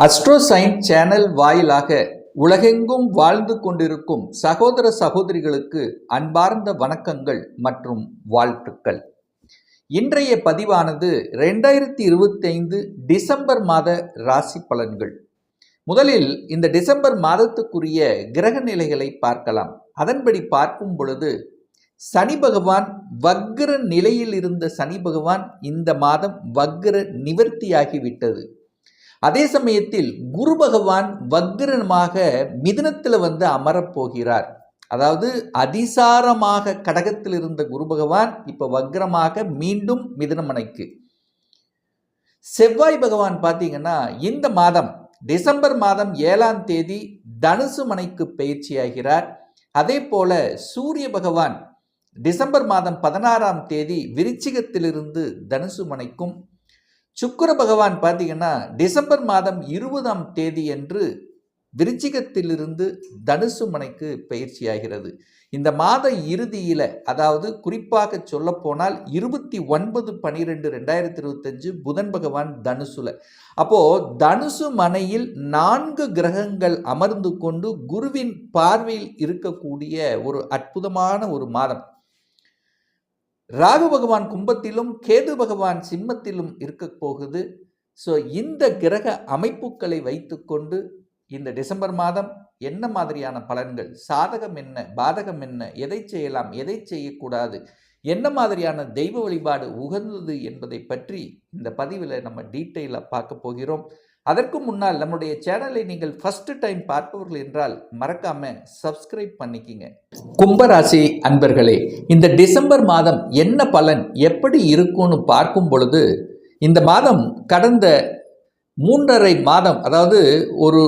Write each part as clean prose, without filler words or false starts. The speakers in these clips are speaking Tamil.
அஸ்ட்ரோசைன் சேனல் வாயிலாக உலகெங்கும் வாழ்ந்து கொண்டிருக்கும் சகோதர சகோதரிகளுக்கு அன்பார்ந்த வணக்கங்கள் மற்றும் வாழ்த்துக்கள். இன்றைய பதிவானது 2025 டிசம்பர் மாத ராசி பலன்கள். முதலில் இந்த டிசம்பர் மாதத்துக்குரிய கிரக நிலைகளை பார்க்கலாம். அதன்படி பார்க்கும் பொழுது சனி பகவான் வக்ர நிலையில் இருந்த சனி பகவான் இந்த மாதம் வக்ர நிவர்த்தியாகிவிட்டது. அதே சமயத்தில் குரு பகவான் வக்ரமாக மிதுனத்தில் அமரப்போகிறார். அதாவது அதிசாரமாக கடகத்தில் இருந்த குரு பகவான் இப்ப வக்ரமாக மீண்டும் மிதுனமனைக்கு. செவ்வாய் பகவான் பார்த்தீங்கன்னா இந்த மாதம் டிசம்பர் மாதம் 7ஆம் தேதி தனுசு மனைக்கு பயிற்சியாகிறார். அதே போல சூரிய பகவான் டிசம்பர் மாதம் 16ஆம் தேதி விருச்சிகத்திலிருந்து தனுசு மனைக்கும், சுக்கிர பகவான் பார்த்தீங்கன்னா டிசம்பர் மாதம் 20ஆம் தேதி என்று விருச்சிகத்திலிருந்து தனுசு மனைக்கு பயிற்சியாகிறது. இந்த மாத இறுதியில், அதாவது குறிப்பாக சொல்ல போனால் 29/12/2025 புதன் பகவான் தனுசுல. அப்போ தனுசு மனையில் 4 கிரகங்கள் அமர்ந்து கொண்டு குருவின் பார்வையில் இருக்கக்கூடிய ஒரு அற்புதமான ஒரு மாதம். ராகு பகவான் கும்பத்திலும் கேது பகவான் சிம்மத்திலும் இருக்க போகுது. ஸோ இந்த கிரக அமைப்புகளை வைத்துக்கொண்டு இந்த டிசம்பர் மாதம் என்ன மாதிரியான பலன்கள், சாதகம் என்ன, பாதகம் என்ன, எதை செய்யலாம், எதை செய்யக்கூடாது, என்ன மாதிரியான தெய்வ வழிபாடு உகந்தது என்பதை பற்றி இந்த பதிவில் நம்ம டீட்டெயிலாக பார்க்க போகிறோம். அதற்கு முன்னால் நம்முடைய சேனலை நீங்கள் ஃபர்ஸ்ட் டைம் பார்ப்பவர்கள் என்றால் மறக்காம சப்ஸ்கிரைப் பண்ணிக்கிங்க. கும்பராசி அன்பர்களே, இந்த டிசம்பர் மாதம் என்ன பலன் எப்படி இருக்கும்னு பார்க்கும் பொழுது, இந்த மாதம் கடந்த 3.5 மாதம், அதாவது ஒரு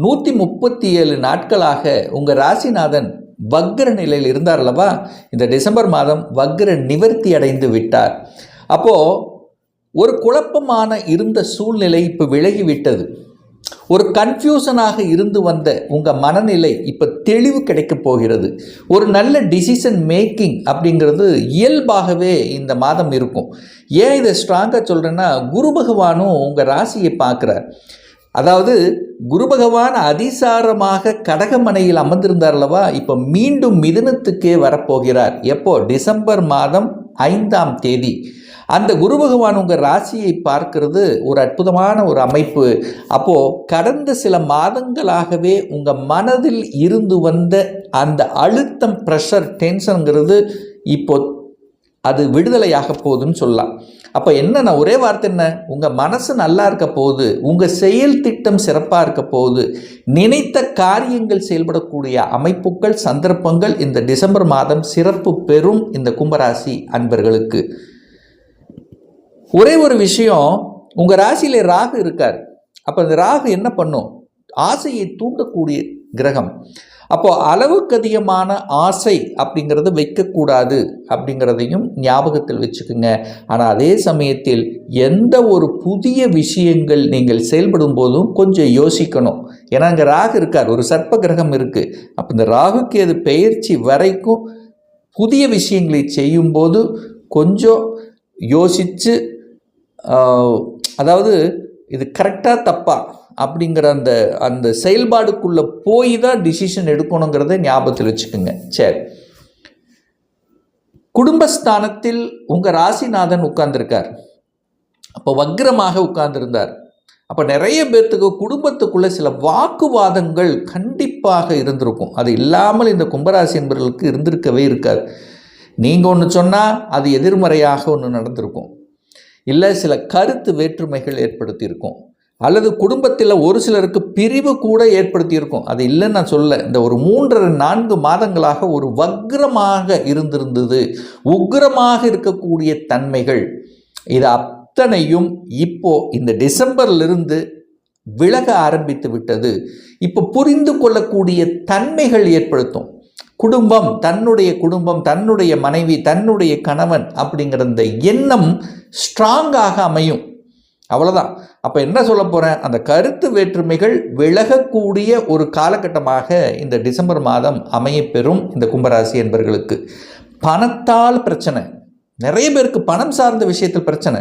137 நாட்களாக உங்கள் ராசிநாதன் வக்ர நிலையில் இருந்தார் அல்லவா, இந்த டிசம்பர் மாதம் வக்ர நிவர்த்தி அடைந்து விட்டார். அப்போது ஒரு குழப்பமான இருந்த சூழ்நிலை இப்போ விலகிவிட்டது. ஒரு கன்ஃபியூஷனாக இருந்து வந்த உங்கள் மனநிலை இப்போ தெளிவு கிடைக்க போகிறது. ஒரு நல்ல டிசிஷன் மேக்கிங் அப்படிங்கிறது இயல்பாகவே இந்த மாதம் இருக்கும். ஏன் இதை ஸ்ட்ராங்காக சொல்கிறேன்னா, குரு பகவானும் உங்கள் ராசியை பார்க்குறார். அதாவது குரு பகவான் அதிசாரமாக கடகமனையில் அமர்ந்திருந்தார் அல்லவா, இப்போ மீண்டும் மிதுனத்துக்கே வரப்போகிறார். எப்போ? டிசம்பர் மாதம் 5ஆம் தேதி. அந்த குரு பகவான் உங்கள் ராசியை பார்க்கிறது ஒரு அற்புதமான ஒரு அமைப்பு. அப்போது கடந்த சில மாதங்களாகவே உங்கள் மனதில் இருந்து வந்த அந்த அழுத்தம், ப்ரெஷர், டென்ஷனுங்கிறது இப்போ அது விடுதலையாக போகுதுன்னு சொல்லலாம். அப்போ என்னன்னா, ஒரே வார்த்தை என்ன, உங்கள் மனசு நல்லா இருக்க போகுது, உங்கள் செயல் திட்டம் சிறப்பாக இருக்க போகுது, நினைத்த காரியங்கள் செயல்படக்கூடிய அமைப்புகள், சந்தர்ப்பங்கள் இந்த டிசம்பர் மாதம் சிறப்பு பெறும் இந்த கும்பராசி அன்பர்களுக்கு. ஒரே ஒரு விஷயம், உங்கள் ராசியிலே ராகு இருக்கார். அப்போ இந்த ராகு என்ன பண்ணும்? ஆசையை தூண்டக்கூடிய கிரகம். அப்போது அளவுக்கு அதிகமான ஆசை அப்படிங்கிறத வைக்கக்கூடாது அப்படிங்கிறதையும் ஞாபகத்தில் வச்சுக்கோங்க. ஆனால் அதே சமயத்தில் எந்த ஒரு புதிய விஷயங்கள் நீங்கள் செயல்படும் போதும் கொஞ்சம் யோசிக்கணும். ஏன்னா அங்கே ராகு இருக்கார், ஒரு சர்ப்ப கிரகம் இருக்குது. அப்போ இந்த ராகுக்கு அது பெயர்ச்சி வரைக்கும் புதிய விஷயங்களை செய்யும்போது கொஞ்சம் யோசித்து, அதாவது இது கரெக்டாக தப்பா அப்படிங்கிற அந்த செயல்பாடுக்குள்ளே போய் தான் டிசிஷன் எடுக்கணுங்கிறத ஞாபகத்தில் வச்சுக்கோங்க. சரி, குடும்பஸ்தானத்தில் உங்கள் ராசிநாதன் உட்கார்ந்துருக்கார். அப்போ வக்ரமாக உட்கார்ந்துருந்தார். அப்போ நிறைய பேர்த்துக்கு குடும்பத்துக்குள்ளே சில வாக்குவாதங்கள் கண்டிப்பாக இருந்திருக்கும். அது இல்லாமல் இந்த கும்பராசி என்பவர்களுக்கு இருந்திருக்கவே இருக்காது. நீங்கள் ஒன்று சொன்னால் அது எதிர்மறையாக ஒன்று நடந்திருக்கும், இல்லை சில கருத்து வேற்றுமைகள் ஏற்படுத்தியிருக்கும், அல்லது குடும்பத்தில் ஒரு சிலருக்கு பிரிவு கூட ஏற்படுத்தியிருக்கும். அது இல்லைன்னு நான் சொல்ல. இந்த ஒரு 3.5-4 மாதங்களாக ஒரு வக்ரமாக இருந்திருந்தது, உக்ரமாக இருக்கக்கூடிய தன்மைகள், இது அத்தனையும் இப்போ இந்த டிசம்பர்லிருந்து விலக ஆரம்பித்து விட்டது. இப்போ புரிந்து கொள்ளக்கூடிய தன்மைகள் ஏற்படுத்தும். குடும்பம், தன்னுடைய மனைவி, தன்னுடைய கணவன் அப்படிங்கிற இந்த எண்ணம் ஸ்ட்ராங்காக அமையும். அவ்வளோதான். அப்போ என்ன சொல்ல போகிறேன், அந்த கருத்து வேற்றுமைகள் விலகக்கூடிய ஒரு காலகட்டமாக இந்த டிசம்பர் மாதம் அமையப்பெறும் இந்த கும்பராசி என்பவர்களுக்கு. பணத்தால் பிரச்சனை, நிறைய பேருக்கு பணம் சார்ந்த விஷயத்தில் பிரச்சனை.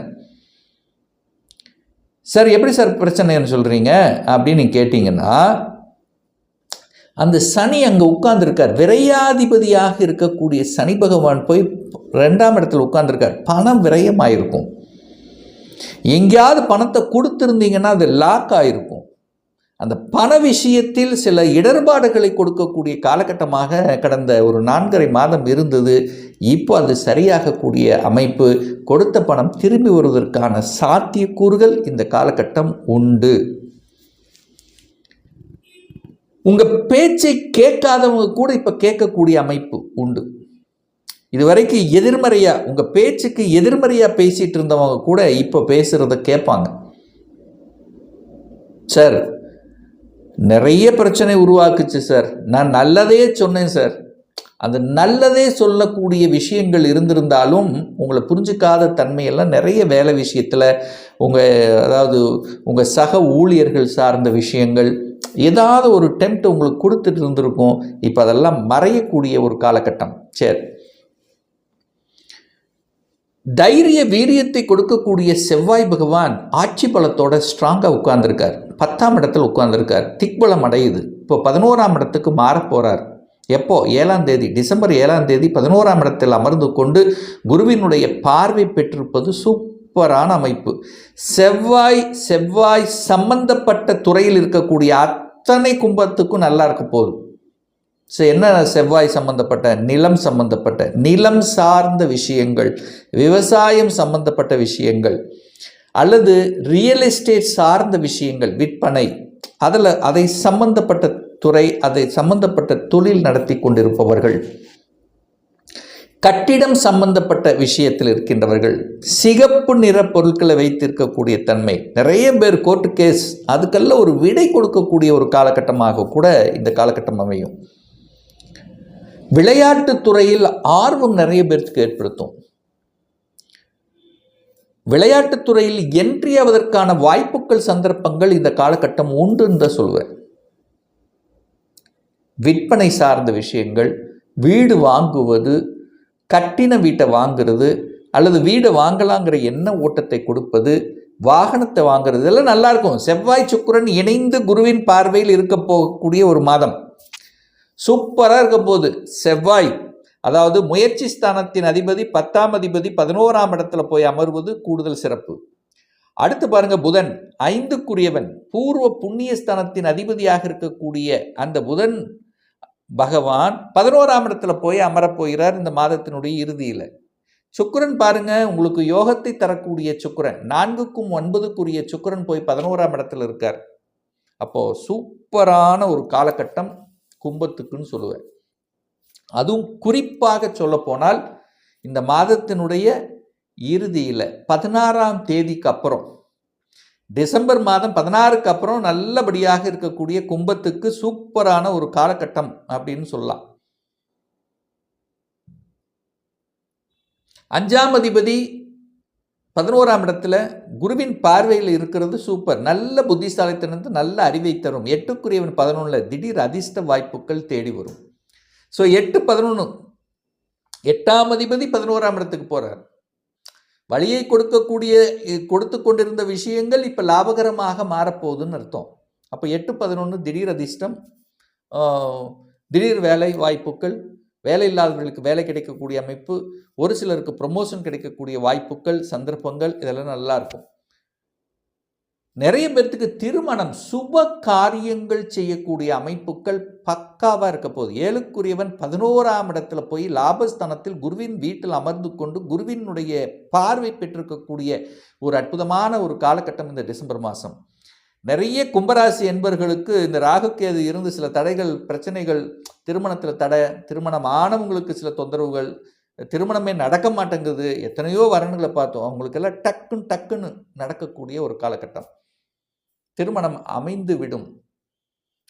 சார் எப்படி சார் பிரச்சனைன்னு சொல்கிறீங்க அப்படின்னு நீங்கள் கேட்டிங்கன்னா, அந்த சனி அங்கே உட்கார்ந்துருக்கார். விரையாதிபதியாக இருக்கக்கூடிய சனி பகவான் போய் 2ஆம் இடத்துல உட்கார்ந்துருக்கார். பணம் விரயமாயிருக்கும். எங்கேயாவது பணத்தை கொடுத்துருந்தீங்கன்னா அது லாக் ஆகிருக்கும். அந்த பண விஷயத்தில் சில இடர்பாடுகளை கொடுக்கக்கூடிய காலகட்டமாக கடந்த ஒரு 4.5 மாதம் இருந்தது. இப்போ அது சரியாகக்கூடிய அமைப்பு. கொடுத்த பணம் திரும்பி வருவதற்கான சாத்தியக்கூறுகள் இந்த காலகட்டம் உண்டு. உங்கள் பேச்சை கேட்காதவங்க கூட இப்போ கேட்கக்கூடிய அமைப்பு உண்டு. இதுவரைக்கும் எதிர்மறையாக உங்கள் பேச்சுக்கு எதிர்மறையாக பேசிகிட்டு இருந்தவங்க கூட இப்போ பேசுகிறத கேட்பாங்க. சார் நிறைய பிரச்சனை உருவாக்குச்சு சார், நான் நல்லதே சொன்னேன் சார். அந்த நல்லதே சொல்லக்கூடிய விஷயங்கள் இருந்திருந்தாலும் உங்களை புரிஞ்சிக்காத தன்மையெல்லாம் நிறைய வேலை விஷயத்தில் அதாவது உங்கள் சக ஊழியர்கள் சார்ந்த விஷயங்கள் ஏதாவது ஒரு டெம்ப்ட் உங்களுக்கு கொடுத்துட்டு இருந்திருக்கும். இப்போ அதெல்லாம் மறையக்கூடிய ஒரு காலகட்டம். சரி, தைரிய வீரியத்தை கொடுக்கக்கூடிய செவ்வாய் பகவான் ஆட்சி பலத்தோட ஸ்ட்ராங்காக உட்கார்ந்துருக்கார். 10ஆம் இடத்துல உட்கார்ந்துருக்கார். திக்பலம் அடையுது. இப்போ 11ஆம் இடத்துக்கு மாற போகிறார். எப்போ? 7ஆம் தேதி, டிசம்பர் 7ஆம் தேதி 11ஆம் இடத்தில் அமர்ந்து கொண்டு குருவினுடைய பார்வை பெற்றிருப்பது சூப்பரான அமைப்பு. செவ்வாய் சம்பந்தப்பட்ட துறையில் இருக்கக்கூடிய அத்தனை கும்பத்துக்கும் நல்லா இருக்க போகுது. ஸோ என்ன செவ்வாய் சம்பந்தப்பட்ட, நிலம் சம்பந்தப்பட்ட, நிலம் சார்ந்த விஷயங்கள், விவசாயம் சம்பந்தப்பட்ட விஷயங்கள் அல்லது ரியல் எஸ்டேட் சார்ந்த விஷயங்கள், விற்பனை, அதை சம்பந்தப்பட்ட துறை, அதை சம்பந்தப்பட்ட தொழில் நடத்தி கொண்டிருப்பவர்கள், கட்டிடம் சம்பந்தப்பட்ட விஷயத்தில் இருக்கின்றவர்கள், சிகப்பு நிற பொருட்களை வைத்திருக்கக்கூடிய தன்மை, நிறைய பேர் கோர்ட்டு கேஸ், அதுக்கெல்லாம் ஒரு விடை கொடுக்கக்கூடிய ஒரு காலகட்டமாக கூட இந்த காலகட்டம் அமையும். விளையாட்டுத் துறையில் ஆர்வம் நிறைய பேருக்கு ஏற்படுத்தும். விளையாட்டுத் துறையில் என்ட்ரி ஆவதற்கான வாய்ப்புகள், சந்தர்ப்பங்கள் இந்த காலகட்டம் உண்டுன்னு தான் சொல்லுவேன். விற்பனை சார்ந்த விஷயங்கள், வீடு வாங்குவது, கட்டின வீட்டை வாங்குறது அல்லது வீடை வாங்கலாங்கிற எண்ண ஓட்டத்தை கொடுப்பது, வாகனத்தை வாங்குறது, இதெல்லாம் நல்லா இருக்கும். செவ்வாய் சுக்கிரன் இணைந்து குருவின் பார்வையில் இருக்க போகக்கூடிய ஒரு மாதம். சூப்பராக இருக்க போகுது. செவ்வாய் அதாவது முயற்சி ஸ்தானத்தின் அதிபதி, 10ஆம் அதிபதி 11ஆம் இடத்துல போய் அமர்வது கூடுதல் சிறப்பு. அடுத்து பாருங்க, புதன் 5க்குரியவன், பூர்வ புண்ணிய ஸ்தானத்தின் அதிபதியாக இருக்கக்கூடிய அந்த புதன் பகவான் 11ஆம் இடத்துல போய் அமரப்போகிறார் இந்த மாதத்தினுடைய இறுதியில். சுக்கிரன் பாருங்க, உங்களுக்கு யோகத்தை தரக்கூடிய சுக்கிரன், 4க்கும் 9க்குரிய சுக்கிரன் போய் 11ஆம் இடத்துல இருக்கார். அப்போ சூப்பரான ஒரு காலகட்டம் கும்பத்துக்குன்னு சொல்லுவேன். அதுவும் குறிப்பாக சொல்ல போனால் இந்த மாதத்தினுடைய இறுதியில் 16ஆம் தேதிக்கு அப்புறம், டிசம்பர் மாதம் 16க்கு அப்புறம் நல்லபடியாக இருக்கக்கூடிய கும்பத்துக்கு சூப்பரான ஒரு காலகட்டம் அப்படின்னு சொல்லலாம். 5ஆம் அதிபதி 11ஆம் இடத்துல குருவின் பார்வையில் இருக்கிறது சூப்பர். நல்ல புத்திசாலித்தனத்து, நல்ல அறிவை தரும். 8க்குரியவன் 11, திடீர் அதிர்ஷ்ட வாய்ப்புகள் தேடி வரும். ஸோ 8, 11, 8ஆம் அதிபதி 11ஆம் இடத்துக்கு போகிறார். வழியை கொடுத்து கொண்டிருந்த விஷயங்கள் இப்போ லாபகரமாக மாறப்போகுதுன்னு அர்த்தம். அப்போ 8, 11 திடீர் அதிர்ஷ்டம், திடீர் வேலை வாய்ப்புகள், வேலை இல்லாதவர்களுக்கு வேலை கிடைக்கக்கூடிய அமைப்பு, ஒரு சிலருக்கு ப்ரொமோஷன் கிடைக்கக்கூடிய வாய்ப்புகள், சந்தர்ப்பங்கள், இதெல்லாம் நல்லா இருக்கும். நிறைய பேர்த்துக்கு திருமணம், சுப காரியங்கள் செய்யக்கூடிய அமைப்புகள் பக்காவாக இருக்க போகுது. 7க்குரியவன் 11ஆம் இடத்துல போய் லாபஸ்தானத்தில் குருவின் வீட்டில் அமர்ந்து கொண்டு குருவினுடைய பார்வை பெற்றிருக்கக்கூடிய ஒரு அற்புதமான ஒரு காலகட்டம் இந்த டிசம்பர் மாதம். நிறைய கும்பராசி என்பர்களுக்கு இந்த ராகுக்கேது இருந்து சில தடைகள், பிரச்சனைகள், திருமணத்தில் தடை, திருமணம் ஆனவங்களுக்கு சில தொந்தரவுகள், திருமணமே நடக்க மாட்டேங்குது, எத்தனையோ வரன்களை பார்த்தோம், அவங்களுக்கெல்லாம் டக்குன்னு நடக்கக்கூடிய ஒரு காலகட்டம். திருமணம் அமைந்து விடும்.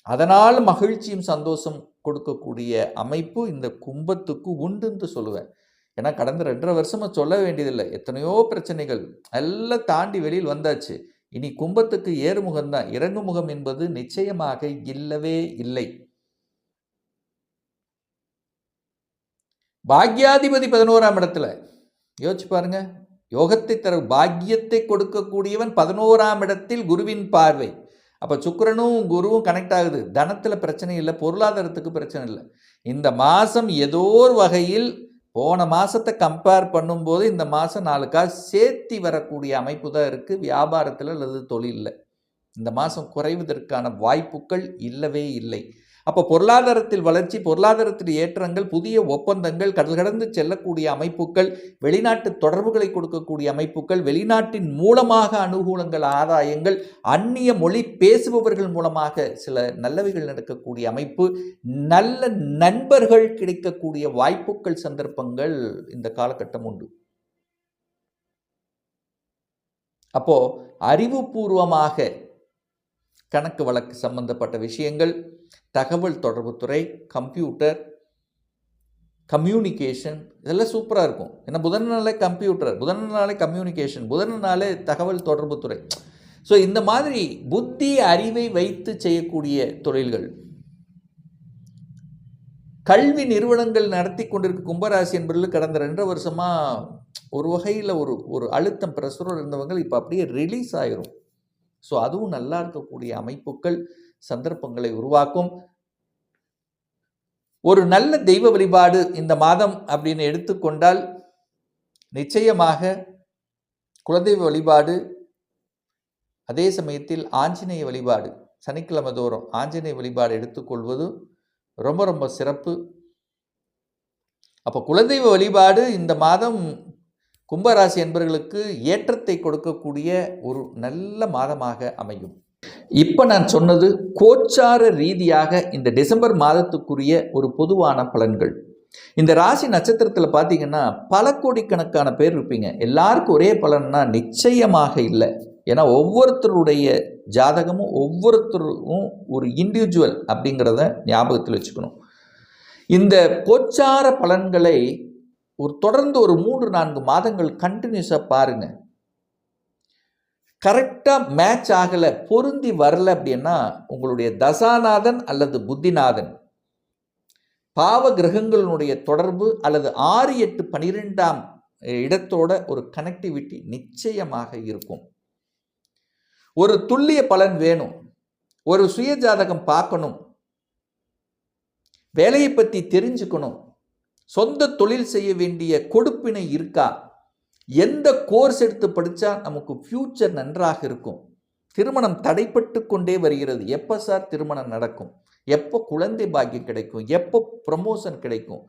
அதனால் மகிழ்ச்சியும் சந்தோஷம் கொடுக்கக்கூடிய அமைப்பு இந்த கும்பத்துக்கு உண்டுன்னு சொல்லுவேன். ஏன்னா கடந்த 2.5 வருஷமாக சொல்ல வேண்டியதில்லை, எத்தனையோ பிரச்சனைகள் எல்லாம் தாண்டி வெளியில் வந்தாச்சு. இனி கும்பத்துக்கு ஏறுமுகம்தான், இறங்குமுகம் என்பது நிச்சயமாக இல்லவே இல்லை. பாக்யாதிபதி 11ஆம் இடத்துல யோசிச்சு பாருங்க. யோகத்தை தர பாக்கியத்தை கொடுக்கக்கூடியவன் 11ஆம் இடத்தில் குருவின் பார்வை. அப்போ சுக்கிரனும் குருவும் கனெக்ட் ஆகுது. தனத்தில் பிரச்சனை இல்லை, பொருளாதாரத்துக்கு பிரச்சனை இல்லை. இந்த மாதம் ஏதோ ஒரு வகையில் போன மாதத்தை கம்பேர் பண்ணும்போது இந்த மாதம் 4 காசு சேர்த்தி வரக்கூடிய அமைப்பு தான் இருக்குது. வியாபாரத்தில் அல்லது தொழிலில் இந்த மாதம் குறைவதற்கான வாய்ப்புகள் இல்லவே இல்லை. அப்போ பொருளாதாரத்தில் வளர்ச்சி, பொருளாதாரத்தில் ஏற்றங்கள், புதிய ஒப்பந்தங்கள், கடல் கடந்து செல்லக்கூடிய அமைப்புகள், வெளிநாட்டு தொடர்புகளை கொடுக்கக்கூடிய அமைப்புகள், வெளிநாட்டின் மூலமாக அனுகூலங்கள், ஆதாயங்கள், அந்நிய மொழி பேசுபவர்கள் மூலமாக சில நல்லவைகள் நடக்கக்கூடிய அமைப்பு, நல்ல நண்பர்கள் கிடைக்கக்கூடிய வாய்ப்புகள், சந்தர்ப்பங்கள் இந்த காலகட்டம் உண்டு. அப்போ அறிவுபூர்வமாக கணக்கு வழக்கு சம்பந்தப்பட்ட விஷயங்கள், தகவல் தொடர்புத்துறை, கம்ப்யூட்டர், கம்யூனிகேஷன் இதெல்லாம் சூப்பராக இருக்கும். ஏன்னா புதனாலே கம்ப்யூட்டர், புதனாலே கம்யூனிகேஷன், புதனாலே தகவல் தொடர்புத்துறை. ஸோ இந்த மாதிரி புத்தி அறிவை வைத்து செய்யக்கூடிய தொழில்கள், கல்வி நிறுவனங்கள் நடத்தி கொண்டிருக்க கும்பராசி என்பவர்கள் கடந்த 2 வருஷமாக ஒரு வகையில் ஒரு அழுத்தம் பிரஷரோடு இருந்தவங்க இப்போ அப்படியே ரிலீஸ் ஆயிரும். ஸோ அதுவும் நல்லா இருக்கக்கூடிய அமைப்புகள், சந்தர்ப்பங்களை உருவாக்கும். ஒரு நல்ல தெய்வ வழிபாடு இந்த மாதம் அப்படின்னு எடுத்துக்கொண்டால் நிச்சயமாக குலதெய்வ வழிபாடு, அதே சமயத்தில் ஆஞ்சநேய வழிபாடு, சனிக்கிழமை தோறும் ஆஞ்சநேய வழிபாடு எடுத்துக்கொள்வது ரொம்ப ரொம்ப சிறப்பு. அப்போ குலதெய்வ வழிபாடு இந்த மாதம் கும்பராசி என்பவர்களுக்கு ஏற்றத்தை கொடுக்கக்கூடிய ஒரு நல்ல மாதமாக அமையும். இப்போ நான் சொன்னது கோச்சார ரீதியாக இந்த டிசம்பர் மாதத்துக்குரிய ஒரு பொதுவான பலன்கள். இந்த ராசி நட்சத்திரத்தில் பார்த்தீங்கன்னா பல கோடிக்கணக்கான பேர் இருப்பீங்க. எல்லாருக்கும் ஒரே பலன்னா நிச்சயமாக இல்லை. ஏன்னா ஒவ்வொருத்தருடைய ஜாதகமும் ஒவ்வொருத்தரும் ஒரு இண்டிவிஜுவல் அப்படிங்கிறத ஞாபகத்தில் வச்சுக்கணும். இந்த கோச்சார பலன்களை தொடர்ந்து ஒரு 3-4 மாதங்கள் கண்டினியூஸாக பாருங்க. கரெக்டாக மேட்ச் ஆகலை, பொருந்தி வரல அப்படின்னா உங்களுடைய தசாநாதன் அல்லது புத்திநாதன், பாவ கிரகங்களுடைய தொடர்பு அல்லது 6, 8, 12ஆம் இடத்தோட ஒரு கனெக்டிவிட்டி நிச்சயமாக இருக்கும். ஒரு துல்லிய பலன் வேணும். ஒரு சுய ஜாதகம் பார்க்கணும். வேலையை பற்றி தெரிஞ்சுக்கணும். சொந்த தொழில் செய்ய வேண்டிய கொடுப்பினை இருக்கா? எந்த கோர்ஸ் எடுத்து படித்தா நமக்கு ஃப்யூச்சர் நன்றாக இருக்கும்? திருமணம் தடைப்பட்டு கொண்டே வருகிறது. எப்போ சார் திருமணம் நடக்கும்? எப்போ குழந்தை பாக்கியம் கிடைக்கும்? எப்போ ப்ரமோஷன் கிடைக்கும்?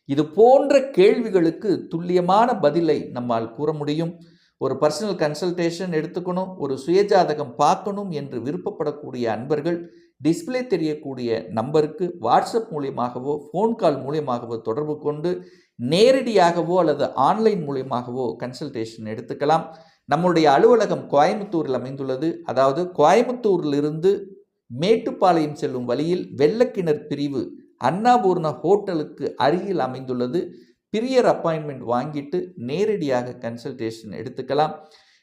இது போன்ற கேள்விகளுக்கு துல்லியமான பதிலை நம்மால் கூற முடியும். ஒரு பர்சனல் கன்சல்டேஷன் எடுத்துக்கணும், ஒரு சுயஜாதகம் பார்க்கணும் என்று விருப்பப்படக்கூடிய அன்பர்கள் டிஸ்பிளே தெரியக்கூடிய நம்பருக்கு வாட்ஸ்அப் மூலியமாகவோ ஃபோன் கால் மூலியமாகவோ தொடர்பு கொண்டு நேரடியாகவோ அல்லது ஆன்லைன் மூலியமாகவோ கன்சல்டேஷன் எடுத்துக்கலாம். நம்முடைய அலுவலகம் கோயம்புத்தூரில் அமைந்துள்ளது. அதாவது கோயம்புத்தூரிலிருந்து மேட்டுப்பாளையம் செல்லும் வழியில் வெள்ளக்கிணர் பிரிவு அன்னபூர்ணா ஹோட்டலுக்கு அருகில் அமைந்துள்ளது. பிரியர் அப்பாயின்மெண்ட் வாங்கிட்டு நேரடியாக கன்சல்டேஷன் எடுத்துக்கலாம்.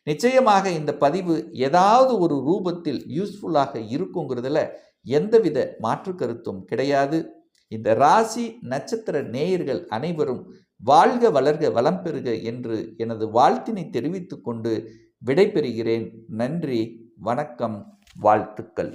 நிச்சயமாக இந்த பதிவு ஏதாவது ஒரு ரூபத்தில் யூஸ்ஃபுல்லாக இருக்குங்கிறதுல எந்தவித மாற்று கருத்தும் கிடையாது. இந்த ராசி நட்சத்திர நேயர்கள் அனைவரும் வாழ்க வளர்க வளம் பெறுக என்று எனது வாழ்த்தினை தெரிவித்துக் கொண்டு விடைபெறுகிறேன். நன்றி, வணக்கம், வாழ்த்துக்கள்.